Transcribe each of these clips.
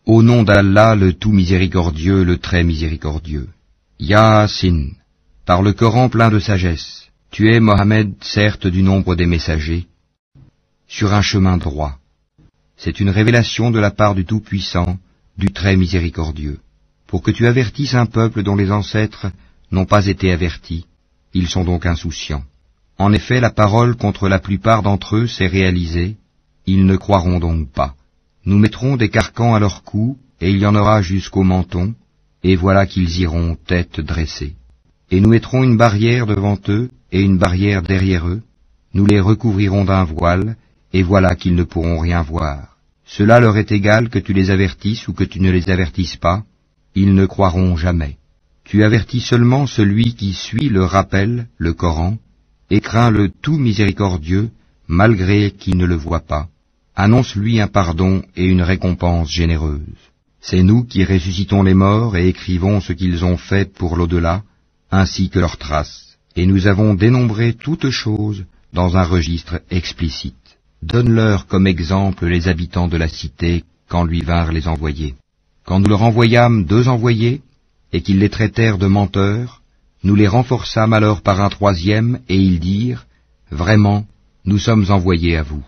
Au nom d'Allah, le tout miséricordieux, le très miséricordieux. Yasin, par le Coran plein de sagesse, tu es, Mohammed, certes du nombre des messagers, sur un chemin droit. C'est une révélation de la part du Tout-Puissant, du très miséricordieux, pour que tu avertisses un peuple dont les ancêtres n'ont pas été avertis, ils sont donc insouciants. En effet, la parole contre la plupart d'entre eux s'est réalisée, ils ne croiront donc pas. Nous mettrons des carcans à leur cou, et il y en aura jusqu'au menton, et voilà qu'ils iront tête dressée. Et nous mettrons une barrière devant eux, et une barrière derrière eux, nous les recouvrirons d'un voile, et voilà qu'ils ne pourront rien voir. Cela leur est égal que tu les avertisses ou que tu ne les avertisses pas, ils ne croiront jamais. Tu avertis seulement celui qui suit le rappel, le Coran, et craint le tout miséricordieux, malgré qu'il ne le voit pas. Annonce-lui un pardon et une récompense généreuse. C'est nous qui ressuscitons les morts et écrivons ce qu'ils ont fait pour l'au-delà, ainsi que leurs traces, et nous avons dénombré toutes choses dans un registre explicite. Donne-leur comme exemple les habitants de la cité quand lui vinrent les envoyés. Quand nous leur envoyâmes 2 envoyés, et qu'ils les traitèrent de menteurs, nous les renforçâmes alors par un 3e, et ils dirent, « Vraiment, nous sommes envoyés à vous. »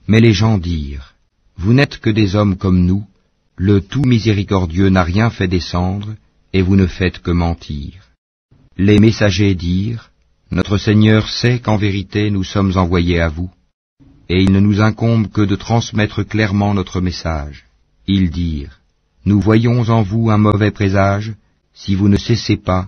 Mais les gens dirent, « Vous n'êtes que des hommes comme nous, le tout miséricordieux n'a rien fait descendre, et vous ne faites que mentir. » Les messagers dirent, « Notre Seigneur sait qu'en vérité nous sommes envoyés à vous, et il ne nous incombe que de transmettre clairement notre message. » Ils dirent, « Nous voyons en vous un mauvais présage, si vous ne cessez pas,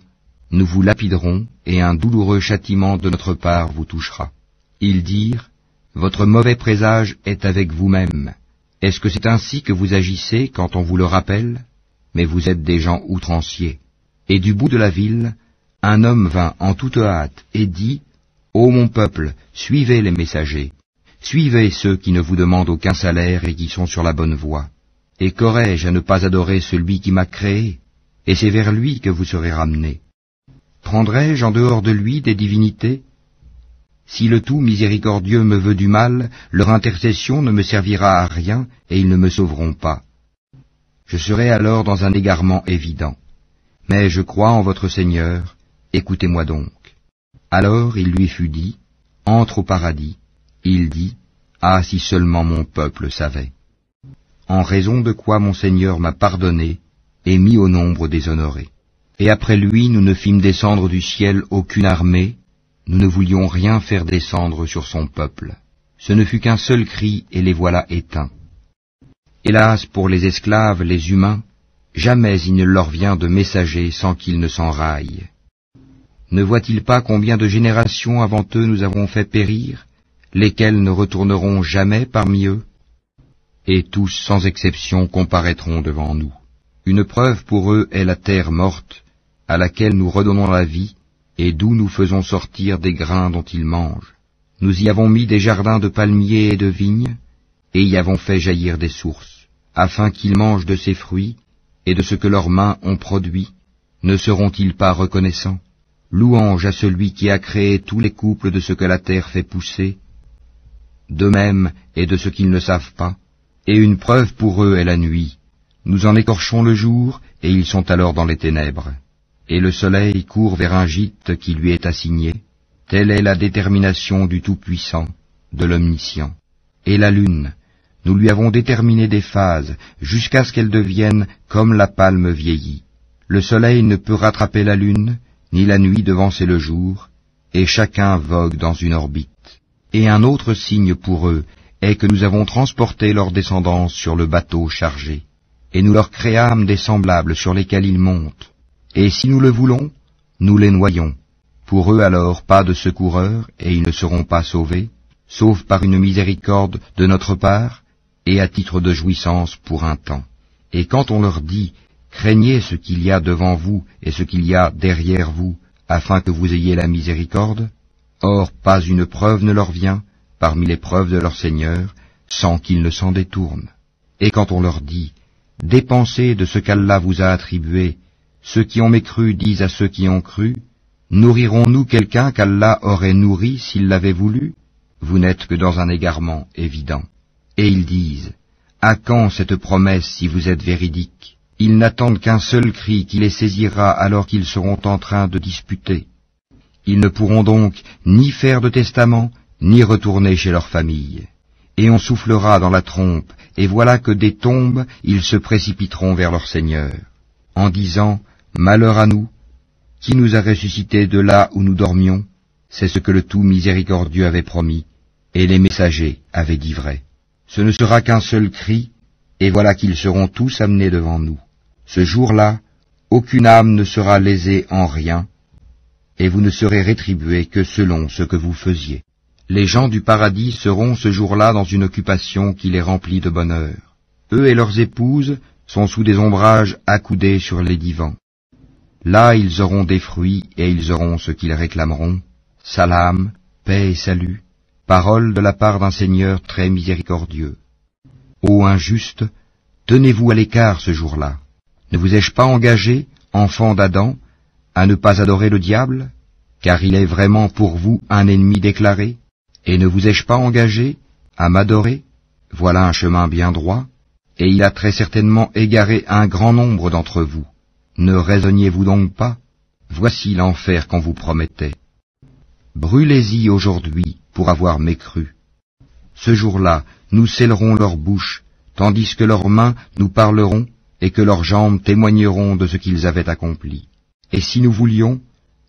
nous vous lapiderons, et un douloureux châtiment de notre part vous touchera. » Ils dirent, « Votre mauvais présage est avec vous-même. Est-ce que c'est ainsi que vous agissez quand on vous le rappelle? Mais vous êtes des gens outranciers. » Et du bout de la ville, un homme vint en toute hâte et dit, « Ô mon peuple, suivez les messagers. Suivez ceux qui ne vous demandent aucun salaire et qui sont sur la bonne voie. Et qu'aurais-je à ne pas adorer celui qui m'a créé? Et c'est vers lui que vous serez ramenés. Prendrai-je en dehors de lui des divinités? Si le tout miséricordieux me veut du mal, leur intercession ne me servira à rien et ils ne me sauveront pas. Je serai alors dans un égarement évident. Mais je crois en votre Seigneur, écoutez-moi donc. » Alors il lui fut dit, « Entre au paradis. » Il dit, « Ah, si seulement mon peuple savait. » En raison de quoi mon Seigneur m'a pardonné et mis au nombre des honorés. Et après lui, nous ne fîmes descendre du ciel aucune armée, nous ne voulions rien faire descendre sur son peuple. Ce ne fut qu'un seul cri, et les voilà éteints. Hélas, pour les esclaves, les humains, jamais il ne leur vient de messager sans qu'ils ne s'enraillent. Ne voient-ils pas combien de générations avant eux nous avons fait périr, lesquels ne retourneront jamais parmi eux? Et tous, sans exception, comparaîtront devant nous. Une preuve pour eux est la terre morte, à laquelle nous redonnons la vie, et d'où nous faisons sortir des grains dont ils mangent. Nous y avons mis des jardins de palmiers et de vignes, et y avons fait jaillir des sources, afin qu'ils mangent de ces fruits, et de ce que leurs mains ont produit. Ne seront-ils pas reconnaissants? Louange à celui qui a créé tous les couples de ce que la terre fait pousser, d'eux-mêmes et de ce qu'ils ne savent pas. Et une preuve pour eux est la nuit. Nous en écorchons le jour, et ils sont alors dans les ténèbres. Et le soleil court vers un gîte qui lui est assigné. Telle est la détermination du Tout-Puissant, de l'Omniscient. Et la lune, nous lui avons déterminé des phases, jusqu'à ce qu'elle devienne comme la palme vieillie. Le soleil ne peut rattraper la lune, ni la nuit devancer le jour, et chacun vogue dans une orbite. Et un autre signe pour eux est que nous avons transporté leur descendance sur le bateau chargé, et nous leur créâmes des semblables sur lesquels ils montent. Et si nous le voulons, nous les noyons. Pour eux alors pas de secoureur, et ils ne seront pas sauvés, sauf par une miséricorde de notre part, et à titre de jouissance pour un temps. Et quand on leur dit, craignez ce qu'il y a devant vous et ce qu'il y a derrière vous, afin que vous ayez la miséricorde, or pas une preuve ne leur vient, parmi les preuves de leur Seigneur, sans qu'ils ne s'en détournent. Et quand on leur dit, dépensez de ce qu'Allah vous a attribué, ceux qui ont mécru disent à ceux qui ont cru, nourrirons-nous quelqu'un qu'Allah aurait nourri s'il l'avait voulu? Vous n'êtes que dans un égarement évident. Et ils disent, À quand cette promesse si vous êtes véridiques? Ils n'attendent qu'un seul cri qui les saisira alors qu'ils seront en train de disputer. Ils ne pourront donc ni faire de testament, ni retourner chez leur famille. Et on soufflera dans la trompe, et voilà que des tombes, ils se précipiteront vers leur Seigneur, en disant « Malheur à nous, qui nous a ressuscités de là où nous dormions ?» C'est ce que le tout miséricordieux avait promis, et les messagers avaient dit vrai. Ce ne sera qu'un seul cri, et voilà qu'ils seront tous amenés devant nous. Ce jour-là, aucune âme ne sera lésée en rien, et vous ne serez rétribués que selon ce que vous faisiez. Les gens du paradis seront ce jour-là dans une occupation qui les remplit de bonheur. Eux et leurs épouses sont sous des ombrages accoudés sur les divans. Là ils auront des fruits et ils auront ce qu'ils réclameront. Salam, paix et salut, parole de la part d'un Seigneur très miséricordieux. Ô injustes, tenez-vous à l'écart ce jour-là. Ne vous ai-je pas engagé, enfants d'Adam, à ne pas adorer le diable, car il est vraiment pour vous un ennemi déclaré? Et ne vous ai-je pas engagé à m'adorer? Voilà un chemin bien droit, et il a très certainement égaré un grand nombre d'entre vous. Ne raisonniez-vous donc pas? Voici l'enfer qu'on vous promettait. Brûlez-y aujourd'hui pour avoir mécru. Ce jour-là, nous scellerons leurs bouches, tandis que leurs mains nous parleront et que leurs jambes témoigneront de ce qu'ils avaient accompli. Et si nous voulions,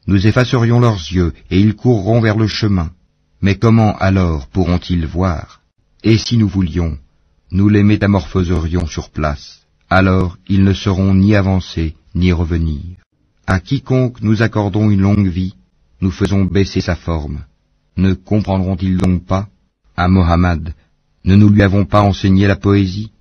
nous effacerions leurs yeux et ils courront vers le chemin. Mais comment alors pourront-ils voir? Et si nous voulions, nous les métamorphoserions sur place. Alors ils ne sauront ni avancer ni revenir. À quiconque nous accordons une longue vie, nous faisons baisser sa forme. Ne comprendront-ils donc pas? À Mohammed, ne nous lui avons pas enseigné la poésie?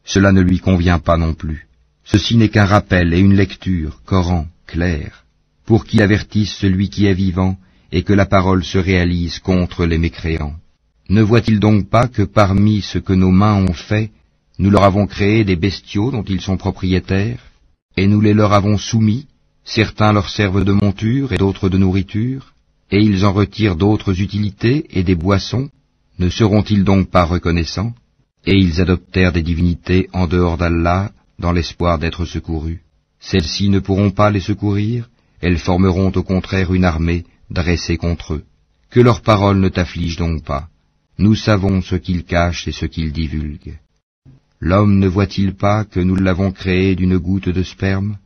Cela ne lui convient pas non plus. Ceci n'est qu'un rappel et une lecture, Coran, clair, pour qu'il avertisse celui qui est vivant et que la parole se réalise contre les mécréants. Ne voit-il donc pas que parmi ce que nos mains ont fait, nous leur avons créé des bestiaux dont ils sont propriétaires, et nous les leur avons soumis, certains leur servent de monture et d'autres de nourriture, et ils en retirent d'autres utilités et des boissons, ne seront-ils donc pas reconnaissants? Et ils adoptèrent des divinités en dehors d'Allah, dans l'espoir d'être secourus. Celles-ci ne pourront pas les secourir, elles formeront au contraire une armée dressée contre eux. Que leurs paroles ne t'affligent donc pas. Nous savons ce qu'ils cachent et ce qu'ils divulguent. L'homme ne voit-il pas que nous l'avons créé d'une goutte de sperme,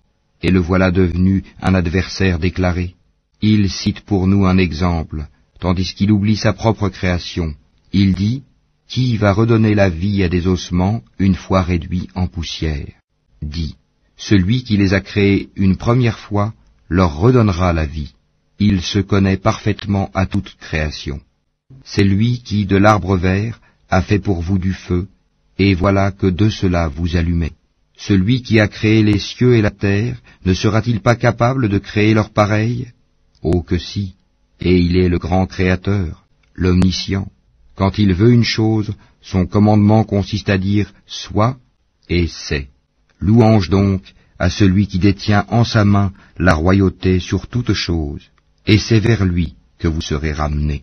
et le voilà devenu un adversaire déclaré? Il cite pour nous un exemple, tandis qu'il oublie sa propre création. Il dit, qui va redonner la vie à des ossements une fois réduits en poussière? Dit, celui qui les a créés une première fois leur redonnera la vie. Il se connaît parfaitement à toute création. C'est lui qui, de l'arbre vert, a fait pour vous du feu, et voilà que de cela vous allumez. Celui qui a créé les cieux et la terre, ne sera-t-il pas capable de créer leur pareil? Oh que si, et il est le grand Créateur, l'Omniscient. Quand il veut une chose, son commandement consiste à dire « soit » et « c'est ». Louange donc à celui qui détient en sa main la royauté sur toute chose, et c'est vers lui que vous serez ramenés.